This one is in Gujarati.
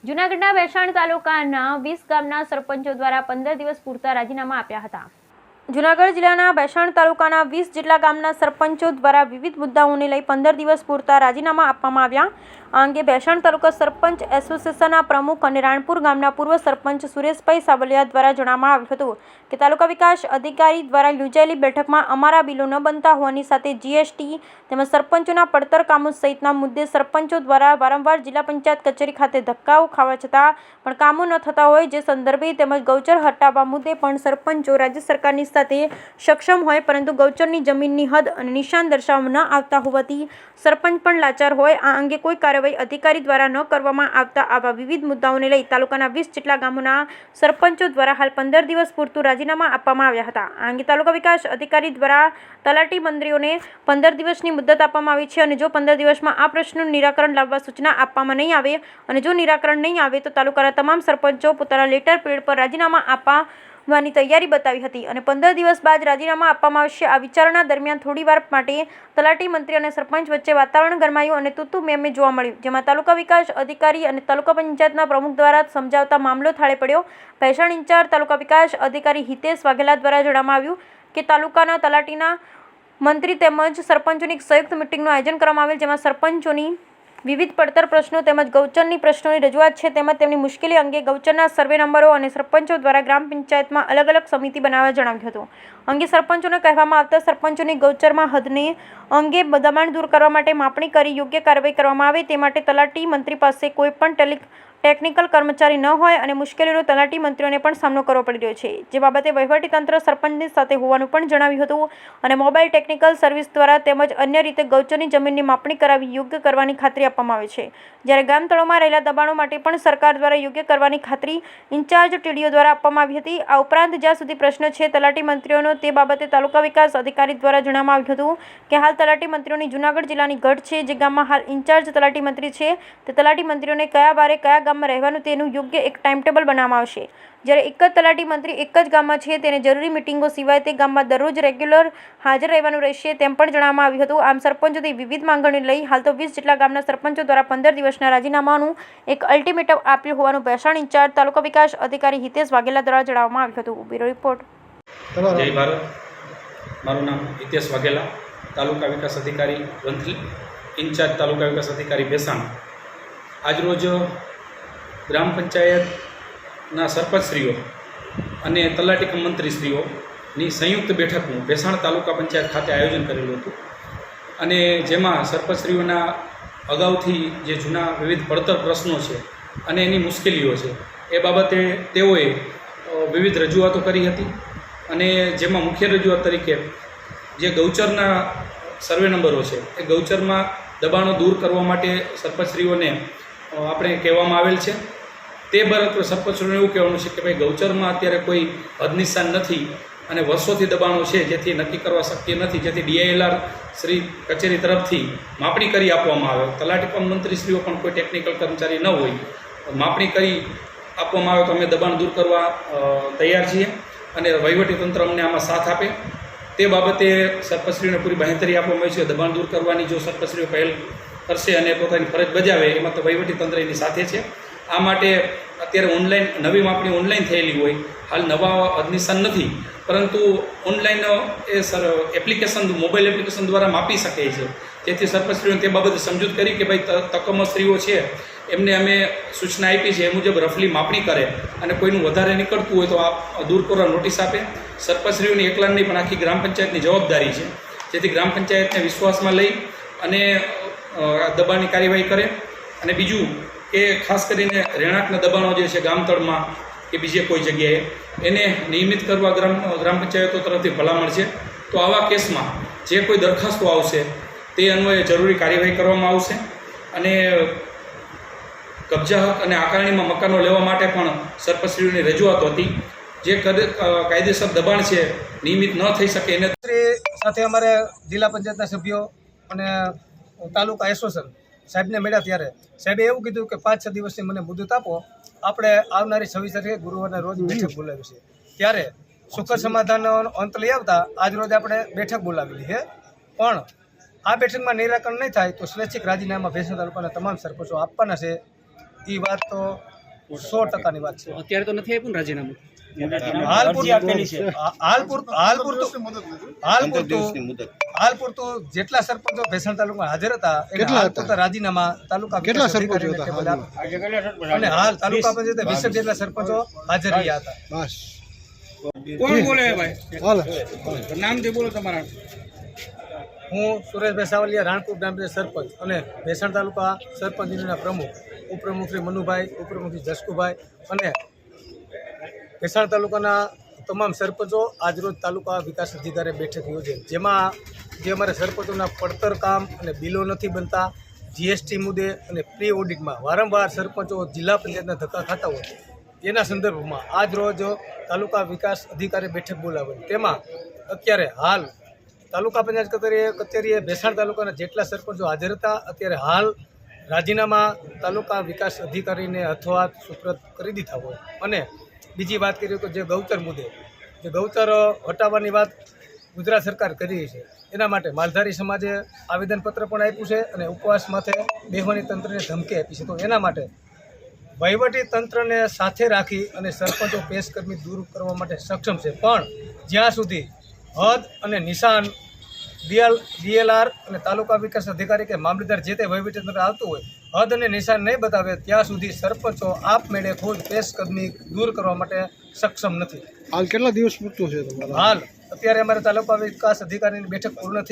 જૂનાગઢના વેસાણ તાલુકાના 20 ગામના સરપંચો દ્વારા 15 દિવસ પૂરતા રાજીનામા આપ્યા હતા। જૂનાગઢ જિલ્લાના વેસાણ તાલુકાના 20 જેટલા ગામના સરપંચો દ્વારા વિવિધ મુદ્દાઓને લઈ 15 દિવસ પૂરતા રાજીનામા આપવામાં આવ્યા। આ અંગે વેસાણ તાલુકા સરપંચ એસોસિએશનના પ્રમુખ અને રાણપુર ગામના પૂર્વ સરપંચ સુરેશભાઈ સાવલિયા દ્વારા જણાવવામાં આવ્યું હતું કે તાલુકા વિકાસ અધિકારી દ્વારા યોજાયેલી બેઠકમાં અમારા બિલો ન બનતા હોવાની સાથે જીએસટી તેમજ સરપંચોના પડતર કામો સહિતના મુદ્દે સરપંચો દ્વારા વારંવાર જિલ્લા પંચાયત કચેરી ખાતે ધક્કાઓ ખાવા છતાં પણ કામો ન થતા હોય જે સંદર્ભે તેમજ ગૌચર હટાવવા મુદ્દે પણ સરપંચો રાજ્ય સરકારની સાથે સક્ષમ હોય પરંતુ ગૌચરની જમીનની હદ અને નિશાન દર્શાવવામાં ન આવતા હોવાથી સરપંચ પણ લાચાર હોય। આ અંગે કોઈ કાર્યવાહી અધિકારી દ્વારા ન કરવામાં આવતા આવા વિવિધ મુદ્દાઓને લઈ તાલુકાના 20 જેટલા ગામોના સરપંચો દ્વારા હાલ 15 દિવસ પૂરતું રાજીનામા આપવામાં આવ્યા હતા। આ અંગે તાલુકા વિકાસ અધિકારી દ્વારા તલાટી મંત્રીઓને 15 દિવસની મુદત આપવામાં આવી છે અને જો 15 દિવસમાં આ પ્રશ્નનું નિરાકરણ લાવવા સૂચના આપવામાં નહીં આવે અને જો નિરાકરણ નહીં આવે તો તાલુકાના તમામ સરપંચો પોતાના લેટર પેડ પર રાજીનામા આપવાની તૈયારી બતાવી હતી અને 15 દિવસ બાદ રાજીનામા આપવામાં આવશે। આ વિચારણા દરમિયાન થોડીવાર માટે તલાટી મંત્રી અને સરપંચ વચ્ચે વાતાવરણ ગરમાયું અને તૂતુ મેમે જોવા મળ્યું, જેમાં તાલુકા વિકાસ અધિકારી અને તાલુકા પંચાયતના પ્રમુખ દ્વારા સમજાવતા મામલો થાળે પડ્યો। વેસાણ ઇન્ચાર્જ તાલુકા વિકાસ અધિકારી હિતેશ વાઘેલા દ્વારા જણાવવામાં આવ્યું કે તાલુકાના તલાટીના મંત્રી તેમજ સરપંચોની સંયુક્ત મિટિંગનું આયોજન કરવામાં આવેલ, જેમાં સરપંચોની વિવિધ પડતર પ્રશ્નો તેમજ ગૌચરની પ્રશ્નોની રજૂઆત છે તેમજ તેમની મુશ્કેલી અંગે ગૌચરના સર્વે નંબરો અને સરપંચો દ્વારા ગ્રામ પંચાયતમાં અલગ અલગ સમિતિ બનાવવા જણાવ્યું હતું। અંગે સરપંચોને કહેવામાં આવતા સરપંચોની ગૌચરમાં હદને અંગે દબાણ દૂર કરવા માટે માપણી કરી યોગ્ય કાર્યવાહી કરવામાં આવે તે માટે તલાટી મંત્રી પાસે કોઈ પણ ટેકનિકલ કર્મચારી ન હોય અને મુશ્કેલીનો તલાટી મંત્રીઓને પણ સામનો કરવો પડી રહ્યો છે, જે બાબતે વહીવટીતંત્ર સરપંચની સાથે હોવાનું પણ જણાવ્યું હતું અને મોબાઈલ ટેકનિકલ સર્વિસ દ્વારા તેમજ અન્ય રીતે ગૌચરની જમીનની માપણી કરાવી યોગ્ય કરવાની ખાતરી આપવામાં આવે છે, જ્યારે ગામ તળોમાં રહેલા દબાણો માટે પણ સરકાર દ્વારા યોગ્ય કરવાની ખાતરી ઇન્ચાર્જ ટીડીઓ દ્વારા આપવામાં આવી હતી। આ ઉપરાંત જ્યાં સુધી પ્રશ્ન છે તલાટી મંત્રીઓનો તે બાબતે તાલુકા વિકાસ અધિકારી દ્વારા જણાવવામાં આવ્યું હતું કે હાલ તલાટી મંત્રીઓની જૂનાગઢ જિલ્લાની ગઢ છે, જે ગામમાં હાલ ઇન્ચાર્જ તલાટી મંત્રી છે તે તલાટી મંત્રીઓને કયા વારે કયા ગામમાં રહેવાનું તેનું યોગ્ય એક ટાઈમટેબલ બનાવવામાં આવશે, જ્યારે એક જ તલાટી મંત્રી એક જ ગામમાં છે તેને જરૂરી મિટિંગો સિવાય તે ગામમાં દરરોજ રેગ્યુલર હાજર રહેવાનું રહેશે તેમ પણ જણાવવામાં આવ્યું હતું। આમ સરપંચોથી વિવિધ માંગણીઓ લઈ હાલ તો 20 જેટલા ગામના સરપંચો દ્વારા 15 દિવસના રાજીનામાનું એક અલ્ટિમેટમ આપ્યું હોવાનું વેસાણ ઇન્ચાર્જ તાલુકા વિકાસ અધિકારી હિતેશ વાઘેલા દ્વારા જણાવવામાં આવ્યું હતું। Bureau report. જય ભારત। મારું નામ હિતેશ વાઘેલા, તાલુકા વિકાસ અધિકારી વંથલી, ઇન્ચાર્જ તાલુકા વિકાસ અધિકારી વેસાણ। આજરોજ ગ્રામ પંચાયતના સરપંચશ્રીઓ અને તલાટી કમ મંત્રીશ્રીઓની સંયુક્ત બેઠકનું વેસાણ તાલુકા પંચાયત ખાતે આયોજન કરેલું હતું અને જેમાં સરપંચશ્રીઓના અગાઉથી જે જૂના વિવિધ પડતર પ્રશ્નો છે અને એની મુશ્કેલીઓ છે એ બાબતે તેઓએ વિવિધ રજૂઆતો કરી હતી અને જેમાં મુખ્ય રજૂઆત તરીકે જે ગૌચરના સર્વે નંબરો છે એ ગૌચરમાં દબાણો દૂર કરવા માટે સરપંચશ્રીઓને આપણે કહેવામાં આવેલ છે। તે બરાબર સરપંચોને એવું કહેવાનું છે કે ભાઈ ગૌચરમાં અત્યારે કોઈ હદ નિશાન નથી અને વર્ષોથી દબાણો છે જેથી નક્કી કરવા શક્ય નથી, જેથી DILR શ્રી કચેરી તરફથી માપણી કરી આપવામાં આવે। તલાટી પણ મંત્રીશ્રીઓ પણ કોઈ ટેકનિકલ કર્મચારી ન હોય, માપણી કરી આપવામાં આવે તો અમે દબાણ દૂર કરવા તૈયાર છીએ અને વહીવટીતંત્ર અમને આમાં સાથ આપે તે બાબતે સરપંચશ્રીઓને પૂરી બાંહેધરી આપવામાં આવી છે। દબાણ દૂર કરવાની જો સરપંચશ્રીઓ પહેલ કરશે અને પોતાની ફરજ બજાવે એમાં તો વહીવટીતંત્ર એની સાથે છે। આ માટે અત્યારે ઓનલાઈન નવી માપણી ઓનલાઈન થયેલી હોય, હાલ નવા અદનિશાન નથી, પરંતુ ઓનલાઈન એપ્લિકેશન મોબાઈલ એપ્લિકેશન દ્વારા માપી શકે છે, જેથી સરપંચશ્રીઓને તે બાબતે સમજૂત કરી કે ભાઈ તકમસ્ત્રીઓ છે એમને અમે સૂચના આપી છે એ મુજબ રફલી માપણી કરે અને કોઈનું વધારે નીકળતું હોય તો આ દૂર કરવા નોટિસ આપે। સરપંચશ્રીઓની એકલાની પણ આખી ગ્રામ પંચાયતની જવાબદારી છે, જેથી ગ્રામ પંચાયતને વિશ્વાસમાં લઈ અને દબાણની કાર્યવાહી કરે। અને બીજું કે ખાસ કરીને રહેણાંકના દબાણો જે છે ગામતળમાં કે બીજે કોઈ જગ્યાએ એને નિયમિત કરવા ગ્રામ પંચાયતો તરફથી ભલામણ છે। તો આવા કેસમાં જે કોઈ દરખાસ્તો આવશે તે અન્વયે જરૂરી કાર્યવાહી કરવામાં આવશે અને કબજા હક અને આકારણીમાં મકાનો લેવા માટે પણ સરપંચશ્રીઓની રજૂઆત હતી। જે કાયદેસર દબાણ છે નિયમિત ન થઈ શકે એને સાથે અમારે જિલ્લા પંચાયતના સભ્યો અને તાલુકા એસોસિએશન સાહેબને મળ્યા ત્યારે સાહેબે એવું કીધું કે 5-6 દિવસની મને મુદત આપો, આપણે આવનારી 26 તારીખે ગુરુવારના રોજ બેઠક બોલાવી છે। ત્યારે સુખદ સમાધાનનો અંત લઈ આવતા આજ રોજ આપણે બેઠક બોલાવેલી છે, પણ આ બેઠકમાં નિરાકરણ નહીં થાય તો સ્વૈચ્છિક રાજીનામા વેસાણ તાલુકાના તમામ સરપંચો આપવાના છે। એ વાત તો 100%ની વાત છે. અત્યારે તો નથી આપ્યું ને રાજીનામું. હાલ પૂરતું જેટલા સરપંચો ભેસાણ તાલુકામાં હાજર હતા એના હાલ પૂરતા રાજીનામા તાલુકા વિકાસ અધિકારીને ટેબલ આપ્યા. અને હાલ તાલુકા પંચાયતે 20 જેટલા સરપંચો હાજર રહ્યા હતા. કોણ બોલે ભાઈ? નામ જે બોલો તમારા. હું સુરેશભાઈ સાવલિયા, રાણપુર ગ્રામ પંચાયત સરપંચ અને ભેસાણ તાલુકા સરપંચ યુનિયનના પ્રમુખ, ઉપપ્રમુખ શ્રી મનુભાઈ, ઉપપ્રમુખ શ્રી જસકુભાઈ અને ભેસાણ તાલુકાના તમામ સરપંચો આજરોજ તાલુકા વિકાસ અધિકારી બેઠક યોજે, જેમાં જે અમારા સરપંચોના પડતર કામ અને બિલો નથી બનતા, જીએસટી મુદ્દે અને પ્રી ઓડિટમાં વારંવાર સરપંચો જિલ્લા પંચાયતના ધક્કા ખાતા હોય એના સંદર્ભમાં આજરોજ તાલુકા વિકાસ અધિકારી બેઠક બોલાવી. તેમાં અત્યારે હાલ તાલુકા પંચાયત કચેરીએ ભેસાણ તાલુકાના જેટલા સરપંચો હાજર હતા અત્યારે હાલ રાજીનામા તાલુકા વિકાસ અધિકારીને અથવાત સુપ્રત કરી દીધા હોય. અને બીજી વાત કરીએ તો જે ગૌચર મુદ્દે જે ગૌચર હટાવવાની વાત ગુજરાત સરકાર કરી છે એના માટે માલધારી સમાજે આવેદનપત્ર પણ આપ્યું છે અને ઉપવાસ માથે બેહવાની તંત્રને ધમકી આપી છે. તો એના માટે વહીવટી તંત્રને સાથે રાખી અને સરપંચો પેશકર્મી દૂર કરવા માટે સક્ષમ છે. પણ જ્યાં સુધી હદ અને નિશાન ડીએલઆર અને તાલુકા વિકાસ અધિકારી કે મામલતદાર જે તે વહીવટી તંત્ર આવતું હોય હદ અને નિશાન નહીં બતાવે ત્યાં સુધી સરપંચો આપમેળે ખુદ પેશકર્મી દૂર કરવા માટે સક્ષમ નથી. હાલ કેટલા દિવસ પૂરતું છે તમારા? હાલ અત્યારે અમારે તાલુકા વિકાસ અધિકારીની બેઠક પૂર્ણ થઈ